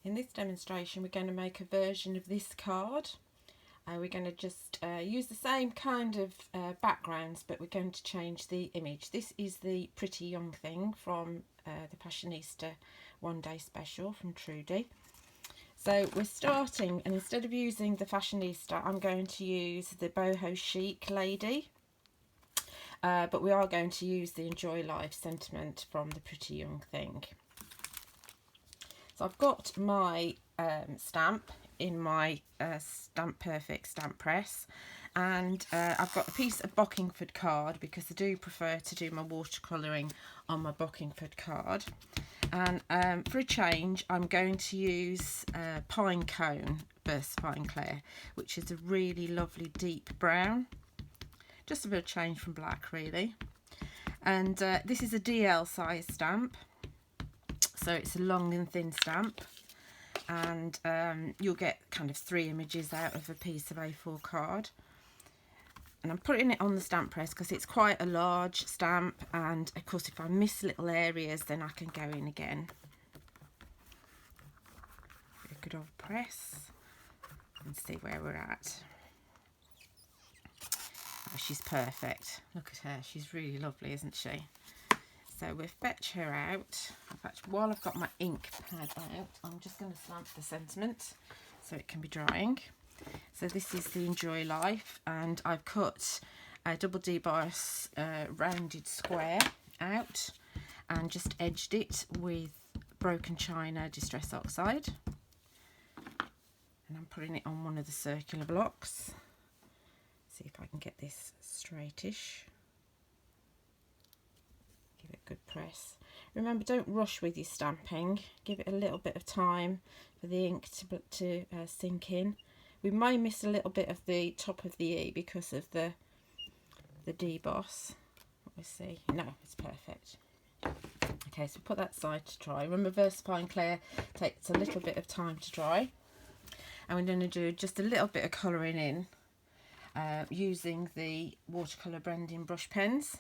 In this demonstration we're going to make a version of this card. We're going to just use the same kind of backgrounds, but we're going to change the image. This is the Pretty Young Thing from the Fashionista one day special from Trudie. So we're starting, and instead of using the Fashionista, I'm going to use the Boho Chic lady. But we are going to use the Enjoy Life sentiment from the Pretty Young Thing. So I've got my stamp in my Stamp Perfect stamp press, and I've got a piece of Bockingford card because I do prefer to do my watercolouring on my Bockingford card. And for a change, I'm going to use Pine Cone Versafine Clair, which is a really lovely deep brown. Just a bit of change from black, really. And this is a DL size stamp, so it's a long and thin stamp, and you'll get kind of 3 images out of a piece of A4 card. And I'm putting it on the stamp press because it's quite a large stamp, and of course if I miss little areas then I can go in again. A good old press and see where we're at. Oh, she's perfect. Look at her, she's really lovely, isn't she? So we'll fetch her out. In fact, while I've got my ink pad out, I'm just going to stamp the sentiment so it can be drying. So this is the Enjoy Life, and I've cut a double deboss rounded square out and just edged it with Broken China Distress Oxide. And I'm putting it on one of the circular blocks. See if I can get this straightish. Give it a good press. Remember, don't rush with your stamping. Give it a little bit of time for the ink to sink in. We may miss a little bit of the top of the E because of the deboss. We'll see. No, it's perfect. Okay, so put that side to dry. Remember, Versafine Clair takes a little bit of time to dry. And we're going to do just a little bit of colouring in using the watercolour blending brush pens.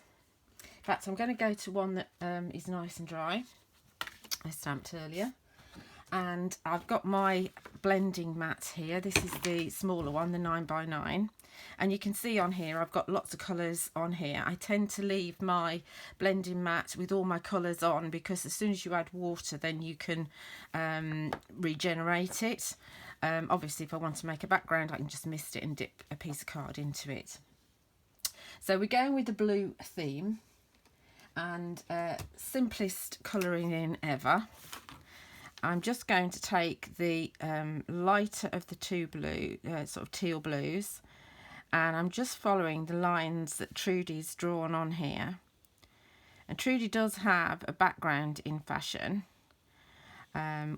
In fact, I'm going to go to one that is nice and dry. I stamped earlier. And I've got my blending mat here. This is the smaller one, the 9x9. And you can see on here, I've got lots of colours on here. I tend to leave my blending mat with all my colours on because as soon as you add water, then you can regenerate it. Obviously, if I want to make a background, I can just mist it and dip a piece of card into it. So we're going with the blue theme, and simplest colouring in ever. I'm just going to take the lighter of the two blue, sort of teal blues, and I'm just following the lines that Trudie's drawn on here. And Trudie does have a background in fashion,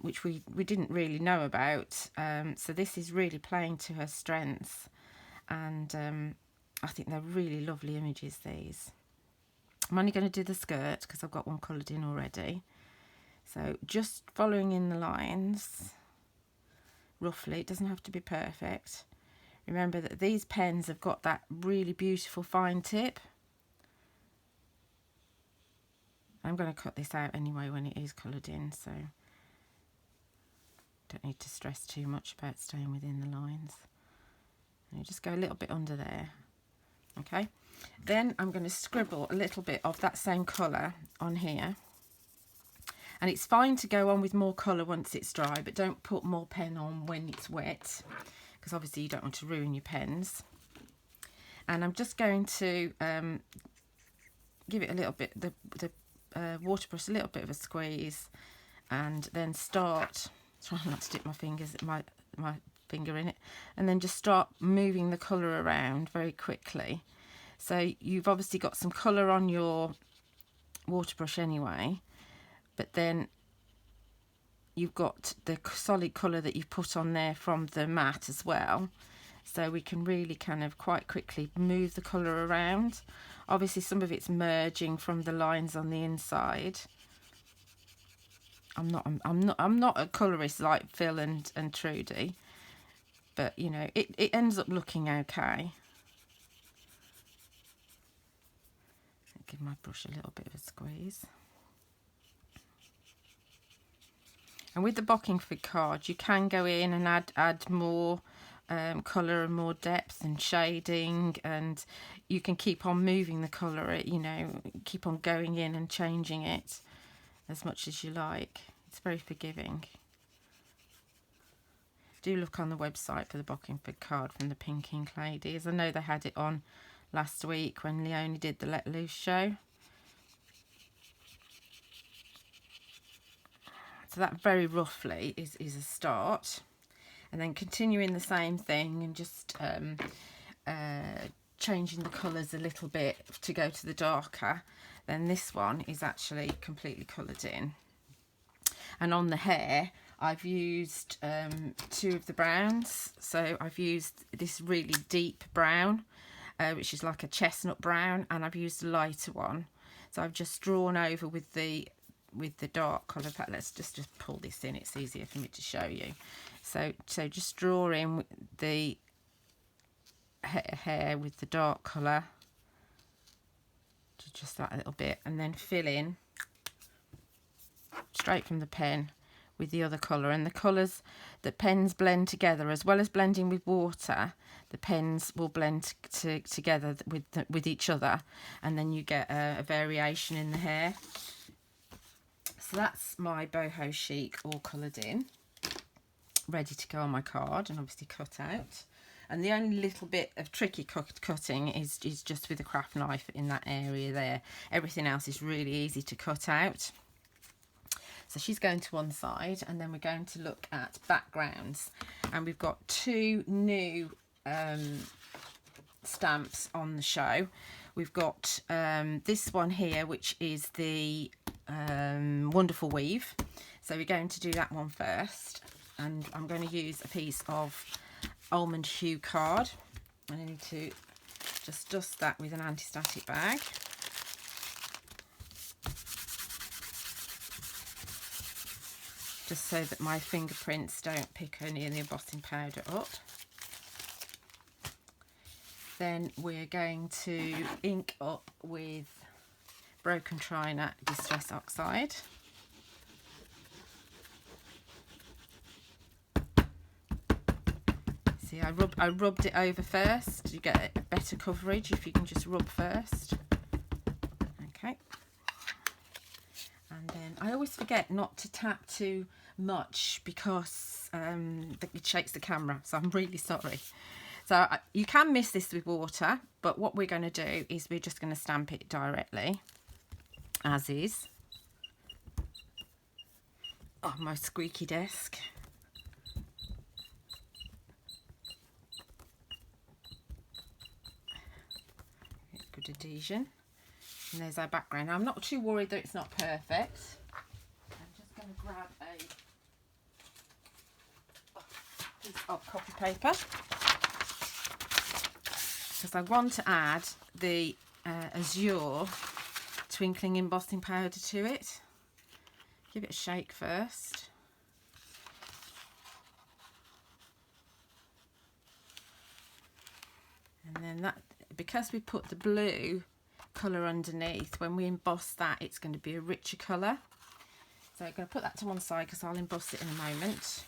which we didn't really know about. So this is really playing to her strengths, and I think they're really lovely images, these. I'm only going to do the skirt because I've got one coloured in already. So just following in the lines, roughly. It doesn't have to be perfect. Remember that these pens have got that really beautiful fine tip. I'm going to cut this out anyway when it is coloured in, so don't need to stress too much about staying within the lines. And you just go a little bit under there. Okay, then I'm going to scribble a little bit of that same colour on here. And it's fine to go on with more colour once it's dry, but don't put more pen on when it's wet, because obviously you don't want to ruin your pens. And I'm just going to give it a little bit, the water brush, a little bit of a squeeze, and then start, trying not to dip my fingers, my finger in it, and then just start moving the colour around very quickly. So you've obviously got some colour on your water brush anyway, but then you've got the solid colour that you've put on there from the mat as well. So we can really kind of quite quickly move the colour around. Obviously some of it's merging from the lines on the inside. I'm not a colourist like Phil and Trudie, but you know, it ends up looking okay. Give my brush a little bit of a squeeze. And with the Bockingford card, you can go in and add more colour and more depth and shading, and you can keep on moving the colour, you know, keep on going in and changing it as much as you like. It's very forgiving. Do look on the website for the Bockingford card from the Pink Ink ladies. I know they had it on last week when Leonie did the Let Loose show. So that very roughly is a start, and then continuing the same thing and just changing the colours a little bit to go to the darker. Then this one is actually completely coloured in. And on the hair, I've used 2 of the browns. So I've used this really deep brown, which is like a chestnut brown, and I've used a lighter one. So I've just drawn over with the dark colour. In fact, let's just pull this in, it's easier for me to show you. So just draw in the hair with the dark colour, just that little bit, and then fill in straight from the pen with the other colour. And the colours, the pens blend together, as well as blending with water, the pens will blend together with each other, and then you get a variation in the hair. So that's my Boho Chic all coloured in, ready to go on my card and obviously cut out. And the only little bit of tricky cutting is just with a craft knife in that area there. Everything else is really easy to cut out. So she's going to one side, and then we're going to look at backgrounds. And we've got 2 new stamps on the show. We've got this one here, which is the Wonderful Weave. So we're going to do that one first, and I'm going to use a piece of Almond Hue card, and I need to just dust that with an anti-static bag. Just so that my fingerprints don't pick any of the embossing powder up. Then we're going to ink up with Broken China Distress Oxide. See, I rubbed it over first. You get a better coverage if you can just rub first. Okay. And then I always forget not to tap too much because it shakes the camera, so I'm really sorry. So you can mix this with water, but what we're going to do is we're just going to stamp it directly, as is. Oh, my squeaky desk. Good adhesion. And there's our background. Now, I'm not too worried that it's not perfect. I'm just going to grab a piece of copy paper, because I want to add the Azure twinkling embossing powder to it. Give it a shake first. And then that, because we put the blue colour underneath, when we emboss that, it's going to be a richer colour. So I'm going to put that to one side because I'll emboss it in a moment.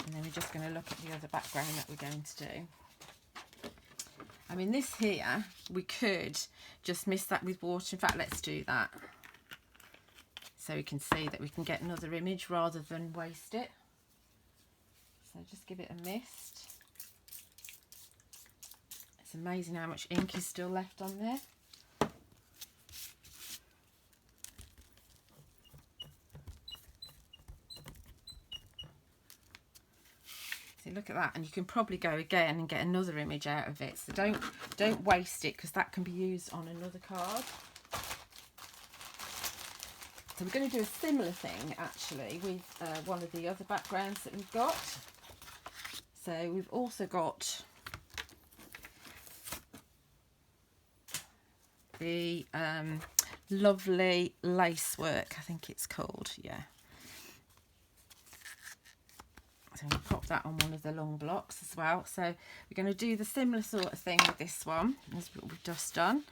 And then we're just going to look at the other background that we're going to do. I mean, this here, we could just mix that with water. In fact, let's do that, so we can see that we can get another image rather than waste it. So just give it a mist. It's amazing how much ink is still left on there. See, look at that, and you can probably go again and get another image out of it. So don't waste it, because that can be used on another card. So we're going to do a similar thing actually with one of the other backgrounds that we've got. So we've also got the lovely lace work, I think it's called, yeah. So we'll pop that on one of the long blocks as well. So we're going to do the similar sort of thing with this one as what we've just done.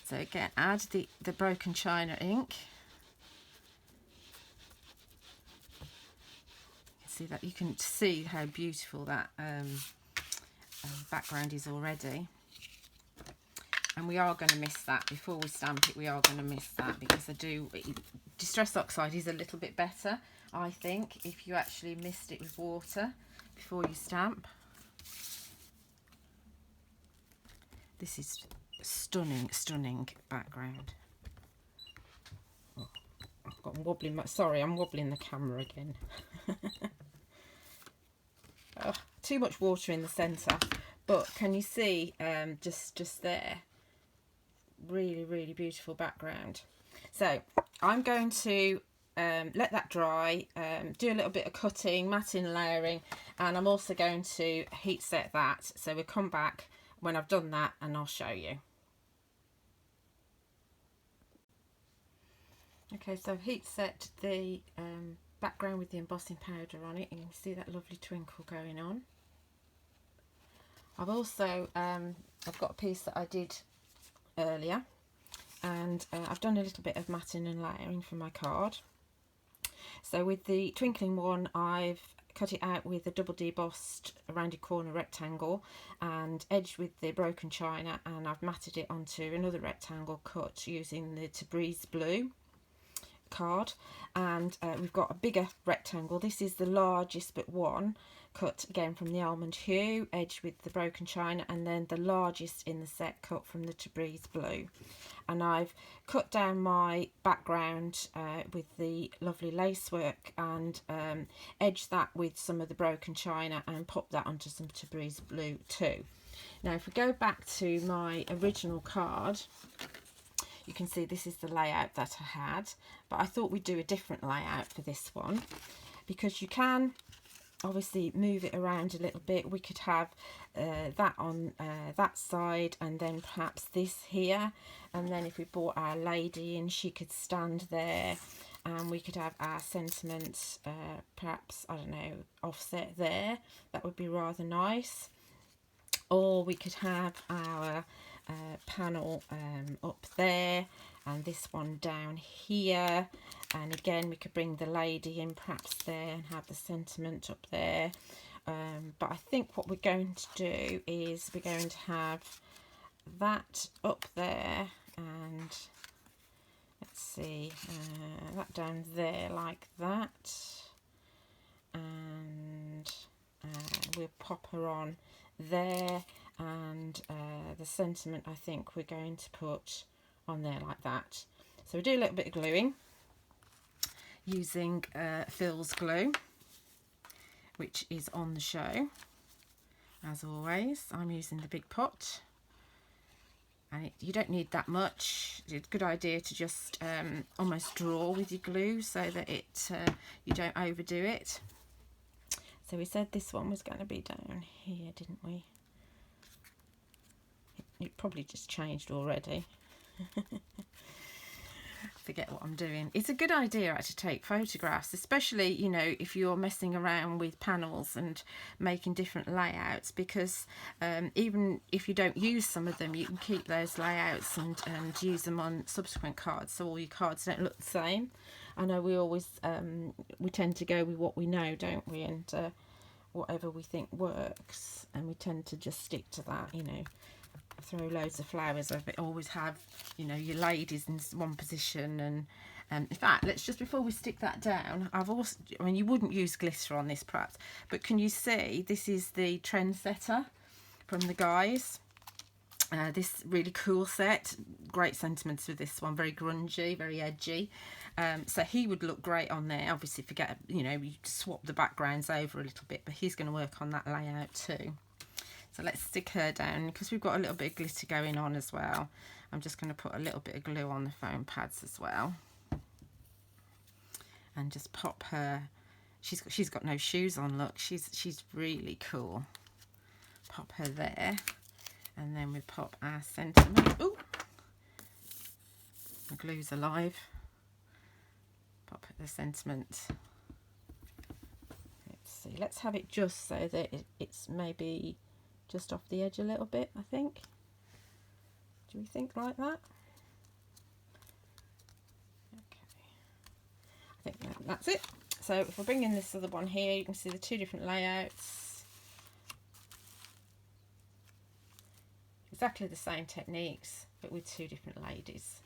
So again, add the broken china ink. See that, you can see how beautiful that background is already. And we are going to miss that before we stamp it. We are going to miss that because Distress Oxide is a little bit better, I think, if you actually mist it with water before you stamp. This is stunning, stunning background. Oh, I'm wobbling sorry, I'm wobbling the camera again. Oh, too much water in the centre, but can you see just there? Really, really beautiful background. So I'm going to let that dry, do a little bit of cutting, matting, layering, and I'm also going to heat set that. So we'll come back when I've done that and I'll show you. Okay, so I've heat set the background with the embossing powder on it. You can see that lovely twinkle going on. I've also I've got a piece that I did earlier, and I've done a little bit of matting and layering for my card. So with the twinkling one, I've cut it out with a double debossed rounded corner rectangle and edged with the broken china, and I've matted it onto another rectangle cut using the Tabriz blue card. And we've got a bigger rectangle. This is the largest but one, cut again from the almond hue, edged with the broken china, and then the largest in the set cut from the Tabriz blue. And I've cut down my background with the lovely lace work and edged that with some of the broken china and popped that onto some Tabriz blue too. Now if we go back to my original card, you can see this is the layout that I had, but I thought we'd do a different layout for this one because you can obviously move it around a little bit. We could have that on that side, and then perhaps this here, and then if we brought our lady in, she could stand there, and we could have our sentiments perhaps, I don't know, offset there. That would be rather nice. Or we could have our panel up there and this one down here, and again we could bring the lady in perhaps there and have the sentiment up there. But I think what we're going to do is we're going to have that up there, and let's see, that down there like that, and we'll pop her on there, and the sentiment I think we're going to put on there like that. So we do a little bit of gluing using Phil's glue, which is on the show as always. I'm using the big pot, and you don't need that much. It's a good idea to just almost draw with your glue so that you don't overdo it. So we said this one was going to be down here, didn't we? It probably just changed already. Forget what I'm doing. It's a good idea to take photographs, especially, you know, if you're messing around with panels and making different layouts, because even if you don't use some of them, you can keep those layouts and use them on subsequent cards, so all your cards don't look the same. I know we always we tend to go with what we know, don't we, and whatever we think works, and we tend to just stick to that, you know. Throw loads of flowers over it, always have, you know, your ladies in one position. And in fact, let's just, before we stick that down, I mean, you wouldn't use glitter on this perhaps, but can you see this is the Trendsetter from the guys? This really cool set, great sentiments with this one, very grungy, very edgy. So he would look great on there. Obviously, forget, you know, you swap the backgrounds over a little bit, but he's going to work on that layout too. So let's stick her down, because we've got a little bit of glitter going on as well. I'm just going to put a little bit of glue on the foam pads as well, and just pop her. She's got no shoes on. Look, she's really cool. Pop her there, and then we pop our sentiment. Ooh, the glue's alive. Pop the sentiment. Let's see. Let's have it just so that it's maybe just off the edge a little bit, I think. Do we think like that? that's it. So if we bring in this other one here, you can see the two different layouts. Exactly the same techniques, but with two different ladies.